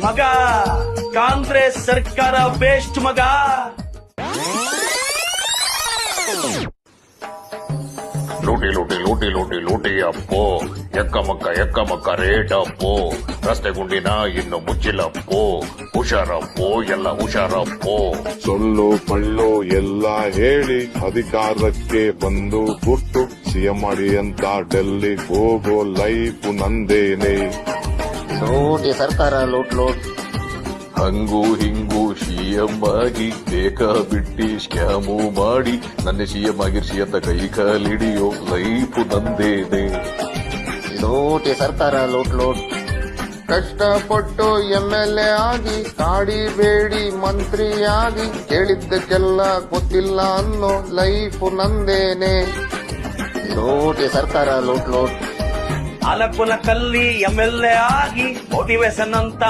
ಮಗ ಕಾಂಗ್ರೆಸ್ ಸರ್ಕಾರ ಬೇಸ್ಟ್ ಮಗ. ಲೂಟಿ ಲೂಟಿ ಲೂಟಿ ಲೂಟಿ ಲೂಟಿ ಅಪ್ಪೋ, ಎಕ್ಕ ಮಕ್ಕ ರೇಟ್ ಅಪ್ಪೋ, ರಸ್ತೆ ಗುಂಡಿನ ಇನ್ನು ಮುಚ್ಚಿಲಪ್ಪೋ, ಹುಷಾರಪ್ಪೋ ಎಲ್ಲ ಹುಷಾರಪ್ಪೋ. ಸೊಳ್ಳು ಪಳ್ಳು ಎಲ್ಲ ಹೇಳಿ ಅಧಿಕಾರಕ್ಕೆ ಬಂದು ಹುಟ್ಟು ಸಿಎಂ ಮಾಡಿ ಅಂತ ಡೆಲ್ಲಿ ಹೋಗೋ ಲೈಫ್ ನಂದೇನೆ. ಲೂಟಿ ಸರ್ಕಾರ ಲೂಟ್ ಹಂಗೂ ಹಿಂಗೂ ಸಿಎಂ ಆಗಿ ಬೇಕಾ ಬಿಟ್ಟಿ ಸ್ಕ್ಯಾಮು ಮಾಡಿ ನನ್ನ ಸಿಎಂ ಆಗಿರ್ಸಿ ಅಂತ ಕೈ ಕಾಲಿಡಿಯೋ ಲೈಫ್ ನಂದೇನೆ. ಲೂಟಿ ಸರ್ಕಾರ ಲೂಟ್ ಕಷ್ಟಪಟ್ಟು MLA ಆಗಿ ಕಾಡಿಬೇಡಿ ಮಂತ್ರಿಯಾಗಿ ಕೇಳಿದ್ದಕ್ಕೆಲ್ಲ ಗೊತ್ತಿಲ್ಲ ಅನ್ನೋ ಲೈಫ್ ನಂದೇನೆ. ಲೂಟಿ ಸರ್ಕಾರ ಲೂಟ್ ಅಲಕುಲ ಕಲ್ಲಿ MLA ಆಗಿ ಮೋಟಿವೇಶನ್ ಅಂತ